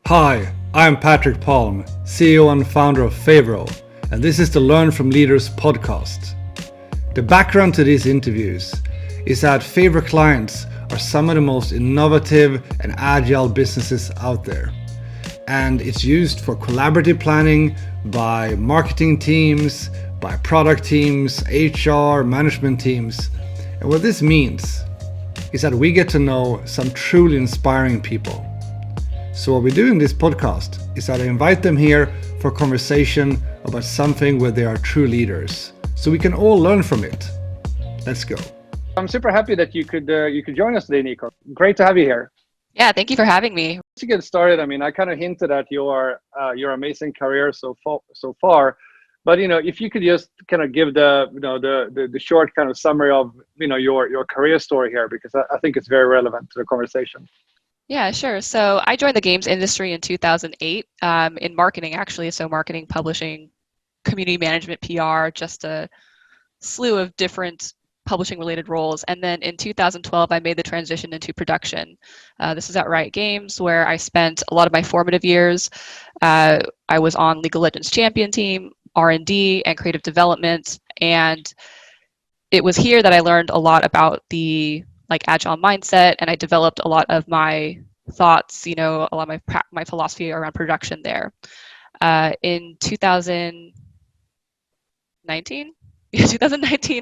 Hi, I'm Patrick Palm, CEO and founder of Favro, and this is the Learn from Leaders podcast. The background to these interviews is that Favro clients are some of the most innovative and agile businesses out there. And it's used for collaborative planning by marketing teams, by product teams, HR, management teams. And what this means is that we get to know some truly inspiring people. So what we do in this podcast is that I invite them here for a conversation about something where they are true leaders, so we can all learn from it. Let's go. I'm super happy that you could join us today, Niko. Great to have you here. Yeah, thank you for having me. To get started, I kind of hinted at your amazing career so far, but if you could just kind of give the short kind of summary of your career story here, because I think it's very relevant to the conversation. Yeah, sure. So I joined the games industry in 2008 in marketing, actually. So marketing, publishing, community management, PR, just a slew of different publishing related roles. And then in 2012, I made the transition into production. This is at Riot Games, where I spent a lot of my formative years. I was on League of Legends champion team, R&D, and creative development. And it was here that I learned a lot about the agile mindset, and I developed a lot of my thoughts, a lot of my philosophy around production there. In 2019,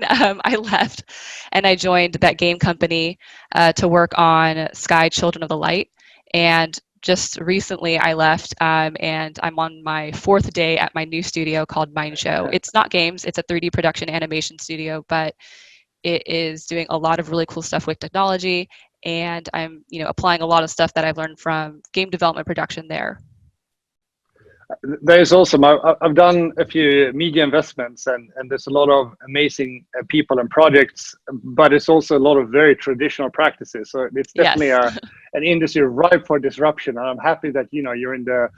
I left and I joined That Game Company to work on Sky Children of the Light. And just recently I left and I'm on my 4th day at my new studio called Mindshow. It's not games, it's a 3D production animation studio, but it is doing a lot of really cool stuff with technology, and I'm, applying a lot of stuff that I've learned from game development production there. That is awesome. I've done a few media investments, and there's a lot of amazing people and projects, but it's also a lot of very traditional practices. So it's definitely an industry ripe for disruption, and I'm happy that you're in the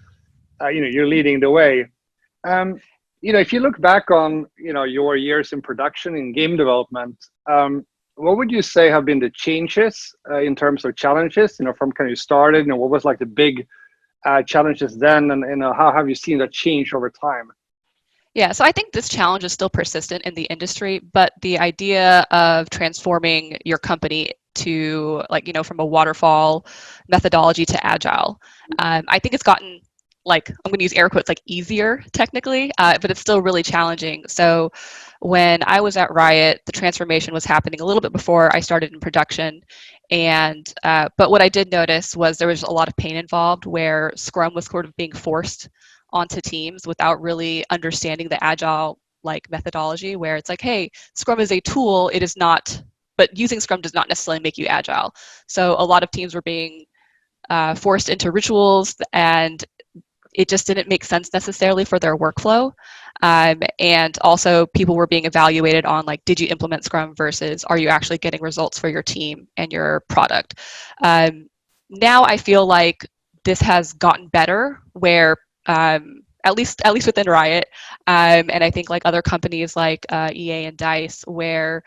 you're leading the way. If you look back on your years in production in game development, what would you say have been the changes in terms of challenges? From kind of you started, what was like the big challenges then, and how have you seen that change over time? Yeah, so I think this challenge is still persistent in the industry, but the idea of transforming your company to from a waterfall methodology to agile, I think it's gotten, I'm going to use air quotes, easier technically, but it's still really challenging. So when I was at Riot, the transformation was happening a little bit before I started in production. And but what I did notice was there was a lot of pain involved, where Scrum was sort of being forced onto teams without really understanding the agile methodology, where it's hey, Scrum is a tool, it is not, but using Scrum does not necessarily make you agile. So a lot of teams were being forced into rituals, and it just didn't make sense necessarily for their workflow. And also people were being evaluated on did you implement Scrum versus are you actually getting results for your team and your product? Now I feel like this has gotten better, where at least within Riot, and I think other companies like EA and DICE, where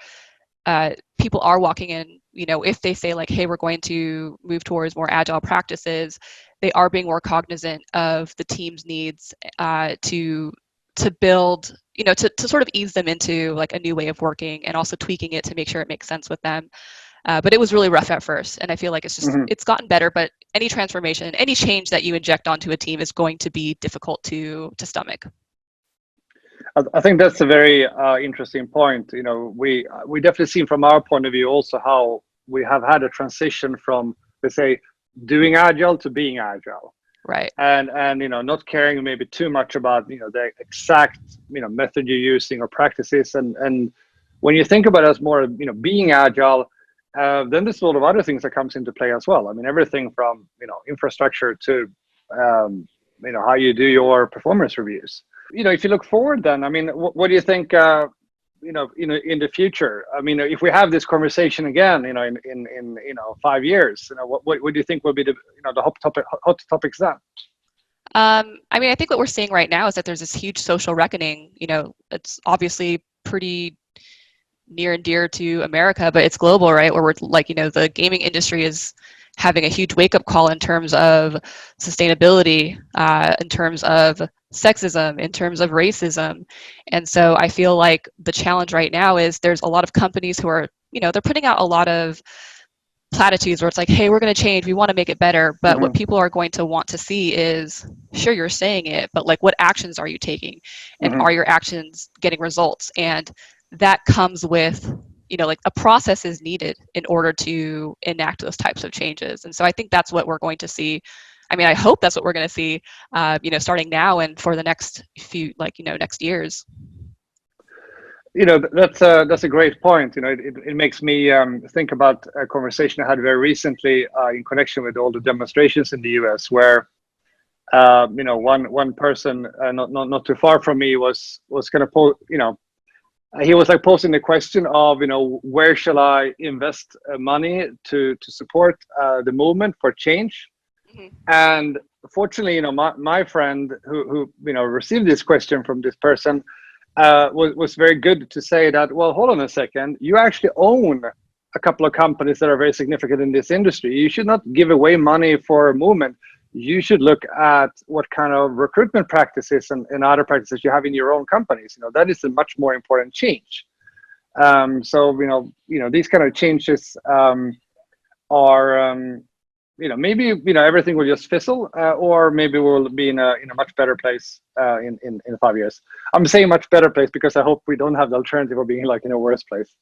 people are walking in, if they say hey, we're going to move towards more agile practices, they are being more cognizant of the team's needs to build, to sort of ease them into a new way of working, and also tweaking it to make sure it makes sense with them. But it was really rough at first, and I feel like it's just it's gotten better. But any transformation, any change that you inject onto a team is going to be difficult to stomach. I think that's a very interesting point. We definitely seen from our point of view also how we have had a transition from, let's say, doing agile to being agile, right? And not caring maybe too much about the exact method you're using or practices. And when you think about it as more being agile, then there's a lot of other things that comes into play as well. Everything from infrastructure to how you do your performance reviews. If you look forward, then what do you think? In the future, if we have this conversation again, in 5 years, what do you think will be the hot topics then? I think what we're seeing right now is that there's this huge social reckoning. It's obviously pretty near and dear to America, but it's global, right? Where we're the gaming industry having a huge wake-up call in terms of sustainability, in terms of sexism, in terms of racism. And so I feel like the challenge right now is there's a lot of companies who are, they're putting out a lot of platitudes where it's like, hey, we're going to change, we want to make it better. But what people are going to want to see is, sure, you're saying it, but like, what actions are you taking? And are your actions getting results? And that comes with, like a process is needed in order to enact those types of changes. And so I think that's what we're going to see. I mean, I hope that's what we're going to see, starting now and for the next few, next years. That's a great point. It makes me think about a conversation I had very recently in connection with all the demonstrations in the US, where one person not too far from me was going to he was like posing the question of where shall I invest money to support the movement for change. And fortunately, my friend who received this question from this person was very good to say that, well, hold on a second, you actually own a couple of companies that are very significant in this industry. You should not give away money for a movement. You should look at what kind of recruitment practices and other practices you have in your own companies. That is a much more important change. So these kind of changes are maybe everything will just fizzle, or maybe we'll be in a much better place in 5 years. I'm saying much better place because I hope we don't have the alternative of being like in a worse place.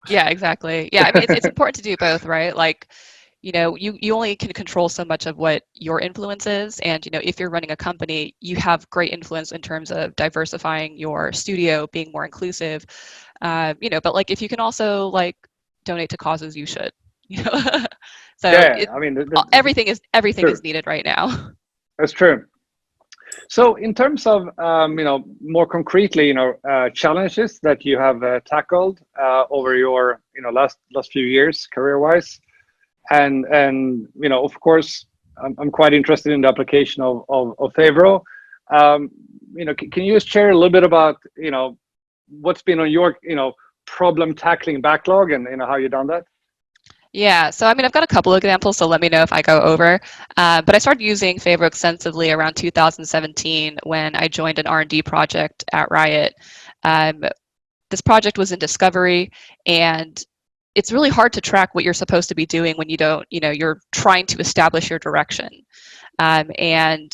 Yeah, exactly. Yeah, I mean, it's important to do both, right? Like, you only can control so much of what your influence is. And, if you're running a company, you have great influence in terms of diversifying your studio, being more inclusive, but like, if you can also like donate to causes, you should, So yeah, I mean, everything is needed right now. That's true. So in terms of, more concretely, challenges that you have tackled over your, last few years career-wise, and of course, I'm quite interested in the application of Favro. Can you just share a little bit about, what's been on your, problem tackling backlog and how you've done that? Yeah, so I mean, I've got a couple of examples, so let me know if I go over. But I started using Favro extensively around 2017 when I joined an R&D project at Riot. This project was in discovery, and it's really hard to track what you're supposed to be doing when you don't, you're trying to establish your direction. And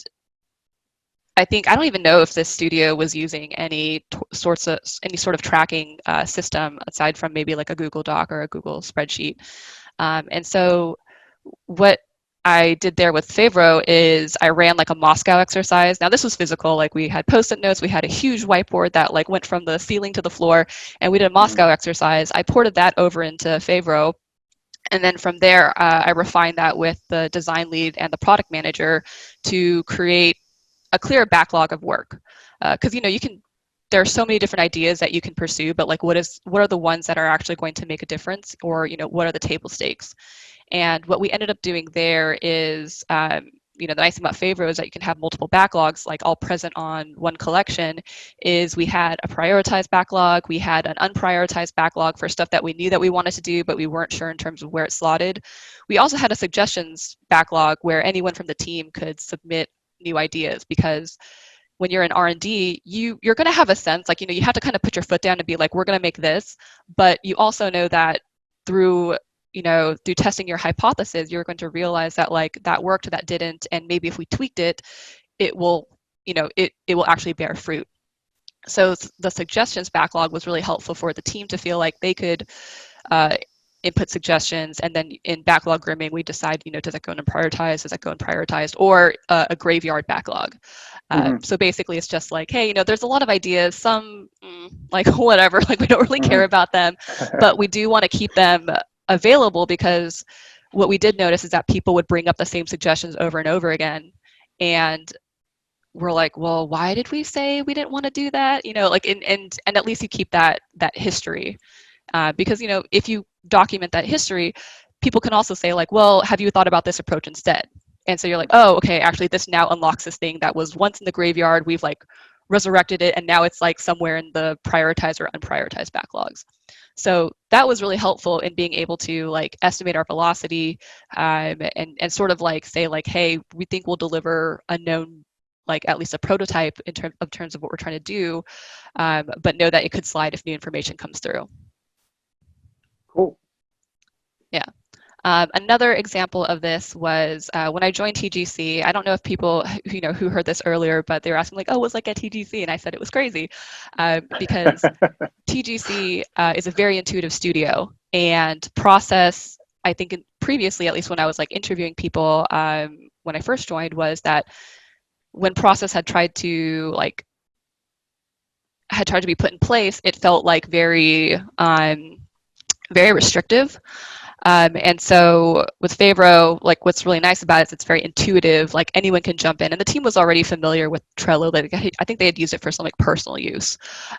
I don't even know if this studio was using any sort of tracking system aside from maybe like a Google Doc or a Google spreadsheet. And so what I did there with Favro is I ran like a Moscow exercise. Now this was physical, like we had Post-it notes, we had a huge whiteboard that like went from the ceiling to the floor, and we did a Moscow exercise. I ported that over into Favro. And then from there, I refined that with the design lead and the product manager to create a clear backlog of work. Because there are so many different ideas that you can pursue, but like what are the ones that are actually going to make a difference, or what are the table stakes? And what we ended up doing there is, the nice thing about Favro is that you can have multiple backlogs, like all present on one collection. Is we had a prioritized backlog, we had an unprioritized backlog for stuff that we knew that we wanted to do, but we weren't sure in terms of where it slotted. We also had a suggestions backlog where anyone from the team could submit new ideas, because when you're in R&D, you're going to have a sense, like, you have to kind of put your foot down and be like, we're going to make this, but you also know that through testing your hypothesis, you're going to realize that like that worked, that didn't, and maybe if we tweaked it, it will, it will actually bear fruit. So the suggestions backlog was really helpful for the team to feel like they could input suggestions, and then in backlog grooming, we decide, does that go in prioritized, does that go in prioritized, or a graveyard backlog. So basically it's just like, hey, there's a lot of ideas, some like whatever, like we don't really care about them, but we do want to keep them available, because what we did notice is that people would bring up the same suggestions over and over again. And we're like, well, why did we say we didn't want to do that? And at least you keep that history. Because, if you document that history, people can also say like, well, have you thought about this approach instead? And so you're like, oh, okay, actually this now unlocks this thing that was once in the graveyard, we've like resurrected it, and now it's like somewhere in the prioritized or unprioritized backlogs. So that was really helpful in being able to like estimate our velocity, and sort of like say like, hey, we think we'll deliver a known, like at least a prototype in terms of what we're trying to do, but know that it could slide if new information comes through. Cool. Yeah. Another example of this was when I joined TGC. I don't know if people who heard this earlier, but they were asking like, "Oh, what's like at TGC?" And I said it was crazy because TGC is a very intuitive studio, and process. I think previously, at least when I was like interviewing people when I first joined, was that when process had tried to be put in place, it felt like very restrictive. And so with Favro, like what's really nice about it is it's very intuitive, like anyone can jump in. And the team was already familiar with Trello. Like, I think they had used it for some like personal use.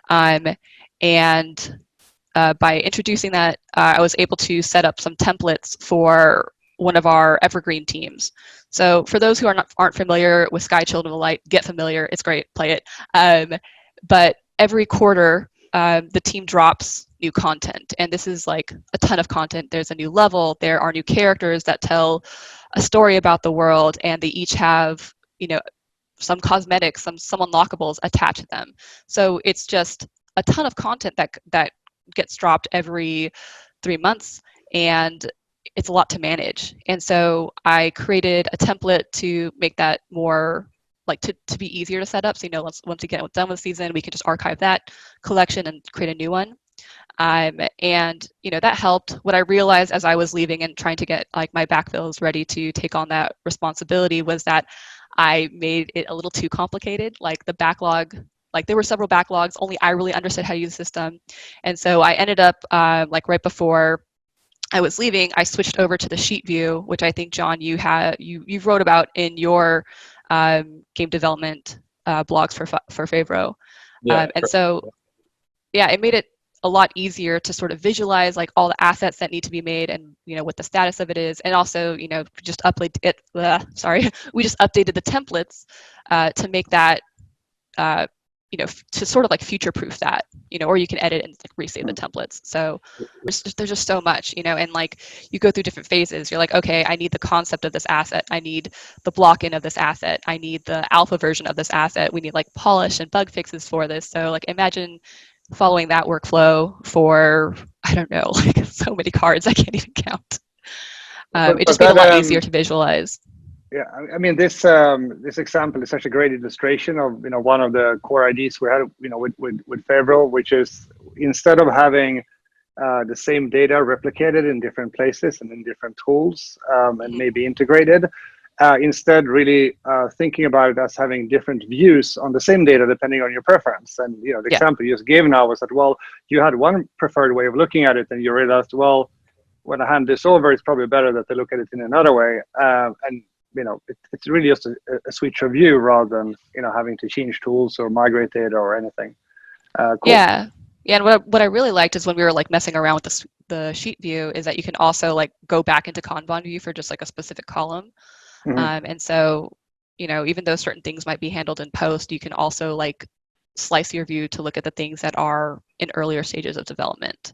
And by introducing that, I was able to set up some templates for one of our evergreen teams. So for those who aren't familiar with Sky Children of Light, get familiar. It's great, play it. But every quarter, the team drops new content, and this is like a ton of content. There's a new level, there are new characters that tell a story about the world, and they each have some cosmetics, some unlockables attached to them. So it's just a ton of content that gets dropped every 3 months, and it's a lot to manage. And so I created a template to make that more like to be easier to set up. So once we get done with the season, we can just archive that collection and create a new one. And that helped. What I realized as I was leaving and trying to get like my backfills ready to take on that responsibility was that I made it a little too complicated. Like the backlog, like there were several backlogs, only I really understood how to use the system. And so I ended up like right before I was leaving, I switched over to the sheet view, which I think, John, you wrote about in your game development blogs for Favro. And so, yeah, it made it a lot easier to sort of visualize like all the assets that need to be made and what the status of it is, and also just update it. We just updated the templates to make that to sort of like future-proof that, or you can edit and like resave the templates. So there's just so much, and like you go through different phases. You're like, okay, I need the concept of this asset. I need the block-in of this asset. I need the alpha version of this asset. We need like polish and bug fixes for this. So like imagine following that workflow for, I don't know, like so many cards, I can't even count. It just made it a lot easier to visualize. Yeah, I mean this example is such a great illustration of one of the core ideas we had with Favro, which is instead of having the same data replicated in different places and in different tools and maybe integrated, instead really thinking about it as having different views on the same data depending on your preference. And the example you just gave now was that, well, you had one preferred way of looking at it, and you realized, well, when I hand this over, it's probably better that they look at it in another way. And it's really just a switch of view rather than having to change tools or migrate data or anything. Cool. Yeah, and what I really liked is when we were like messing around with the sheet view is that you can also like go back into Kanban view for just like a specific column. And so even though certain things might be handled in post, you can also like slice your view to look at the things that are in earlier stages of development.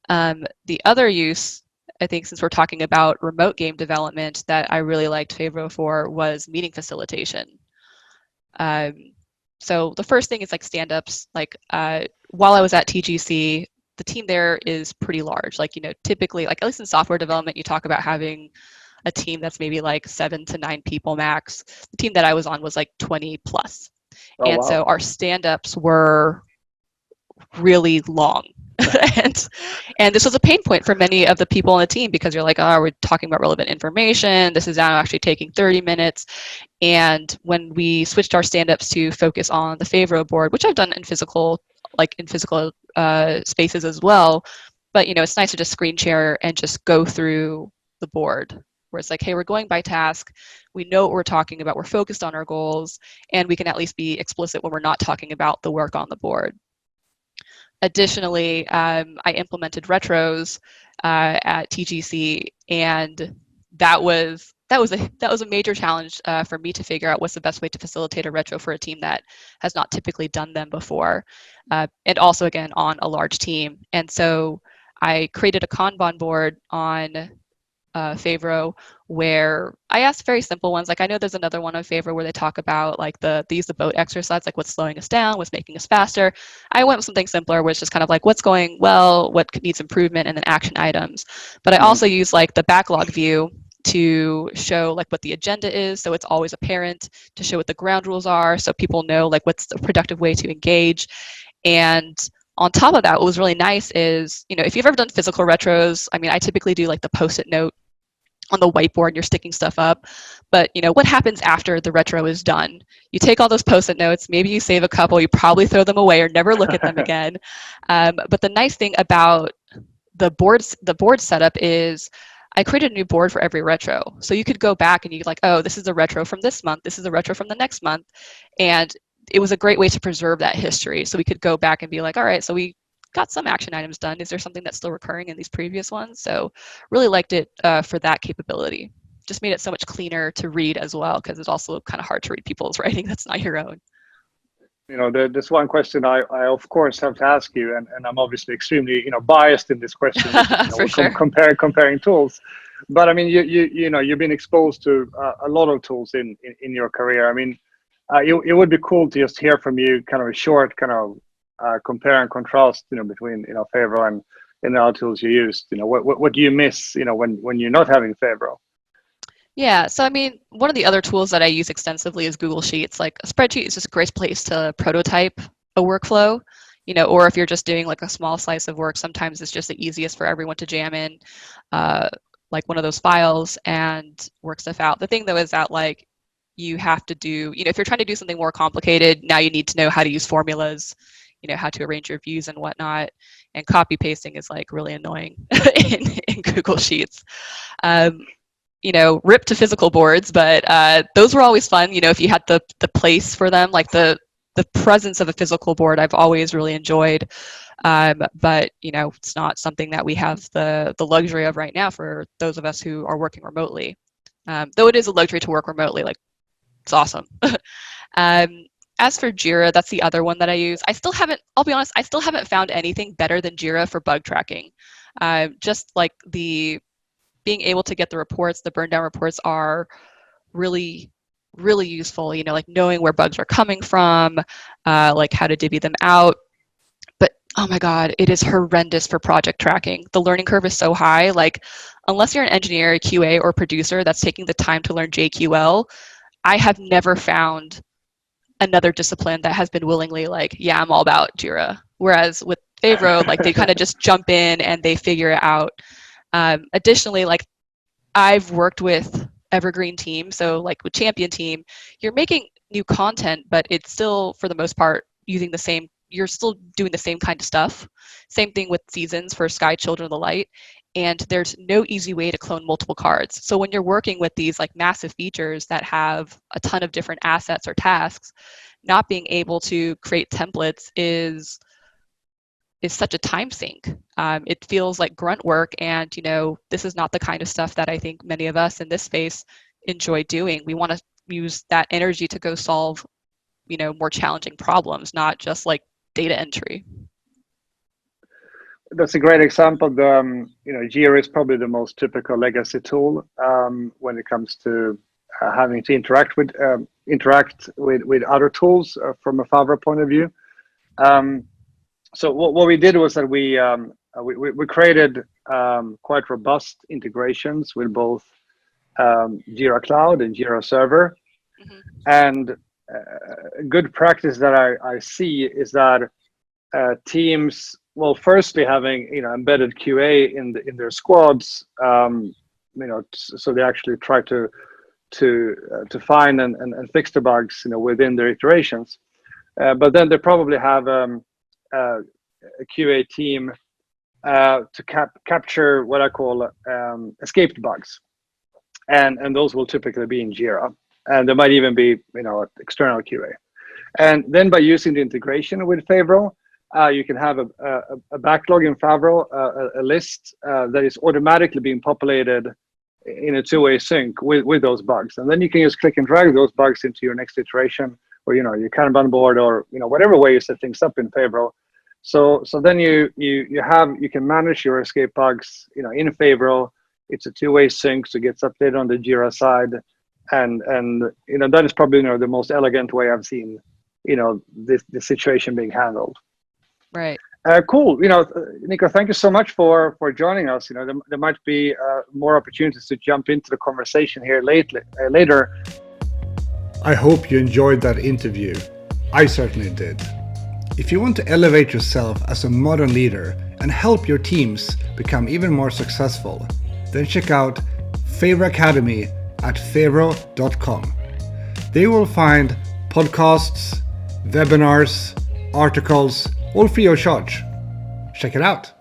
The other use, I think, since we're talking about remote game development, that I really liked Favro for was meeting facilitation. So the first thing is like stand-ups. Like while I was at TGC, the team there is pretty large. Like typically, like at least in software development, you talk about having a team that's maybe like 7 to 9 people max. The team that I was on was like 20 plus. Oh, and wow. So our stand-ups were really long. and this was a pain point for many of the people on the team, because you're like, oh, we're talking about relevant information. This is now actually taking 30 minutes. And when we switched our stand-ups to focus on the Favro board, which I've done in physical spaces as well, but it's nice to just screen share and just go through the board, where it's like, hey, we're going by task. We know what we're talking about. We're focused on our goals, and we can at least be explicit when we're not talking about the work on the board. Additionally, I implemented retros at TGC, and that was that was a major challenge for me to figure out what's the best way to facilitate a retro for a team that has not typically done them before, and also again on a large team. And so I created a Kanban board on Favro where I asked very simple ones. Like I know there's another one on Favro where they talk about like they use the boat exercise, like what's slowing us down, what's making us faster. I went with something simpler, which is kind of like what's going well, what needs improvement, and then action items. But I also use like the backlog view to show like what the agenda is, so it's always apparent, to show what the ground rules are so people know like what's the productive way to engage. And on top of that, what was really nice is, if you've ever done physical retros, I mean, I typically do like the post-it note on the whiteboard and you're sticking stuff up. But what happens after the retro is done? You take all those post-it notes, maybe you save a couple, you probably throw them away or never look at them again. But the nice thing about the board setup is I created a new board for every retro. So you could go back and you like, oh, this is a retro from this month, this is a retro from the next month. And it was a great way to preserve that history. So we could go back and be like, all right, so we got some action items done. Is there something that's still recurring in these previous ones? So really liked it for that capability. Just made it so much cleaner to read as well, because it's also kind of hard to read people's writing that's not your own. There's one question I of course have to ask you, and I'm obviously extremely biased in this question. For sure. Comparing tools, but I mean you've been exposed to a lot of tools in your career. I mean, it would be cool to just hear from you kind of a short kind of compare and contrast between Favro and the other tools you used. What do you miss when you're not having Favro? Yeah, so I mean, one of the other tools that I use extensively is Google Sheets. Like a spreadsheet is just a great place to prototype a workflow, or if you're just doing like a small slice of work, sometimes it's just the easiest for everyone to jam in like one of those files and work stuff out. The thing though is that like you have to do, if you're trying to do something more complicated, now you need to know how to use formulas, how to arrange your views and whatnot. And copy pasting is like really annoying in Google Sheets. Rip to physical boards, but those were always fun. If you had the place for them, like the presence of a physical board, I've always really enjoyed. But it's not something that we have the luxury of right now for those of us who are working remotely. Though it is a luxury to work remotely, like it's awesome. As for Jira, that's the other one that I use. I'll be honest, I still haven't found anything better than Jira for bug tracking. Just like being able to get the reports, the burn down reports are really, really useful, like knowing where bugs are coming from, like how to divvy them out. But oh my God, it is horrendous for project tracking. The learning curve is so high. Like unless you're an engineer, a QA, or producer that's taking the time to learn JQL, I have never found another discipline that has been willingly like, yeah, I'm all about Jira. Whereas with Favro, like they kind of just jump in and they figure it out. Additionally, like I've worked with evergreen teams, so like with champion team, you're making new content, but it's still for the most part you're still doing the same kind of stuff. Same thing with seasons for Sky Children of the Light, and there's no easy way to clone multiple cards. So when you're working with these like massive features that have a ton of different assets or tasks, not being able to create templates is such a time sink. It feels like grunt work, and this is not the kind of stuff that I think many of us in this space enjoy doing. We want to use that energy to go solve more challenging problems, not just like data entry. That's a great example. Jira is probably the most typical legacy tool when it comes to having to interact with other tools from a Favro point of view. So what we did was that we created quite robust integrations with both Jira Cloud and Jira Server. Mm-hmm. And a good practice that I see is that teams, well, firstly having embedded QA in their squads, so they actually try to find and fix the bugs within their iterations. But then they probably have a QA team to capture what I call escaped bugs, and those will typically be in Jira, and there might even be external QA. And then by using the integration with Favro, you can have a backlog in Favro, a list that is automatically being populated in a two-way sync with those bugs. And then you can just click and drag those bugs into your next iteration, or your Kanban board, or whatever way you set things up in Favro. So then you can manage your escape bugs in Favro. It's a two-way sync, so it gets updated on the Jira side, and that is probably the most elegant way I've seen this situation being handled. Right. Cool. Niko, thank you so much for joining us. There might be more opportunities to jump into the conversation here later. I hope you enjoyed that interview. I certainly did. If you want to elevate yourself as a modern leader and help your teams become even more successful, then check out Favro Academy at favro.com. There you will find podcasts, webinars, articles, all free of charge. Check it out.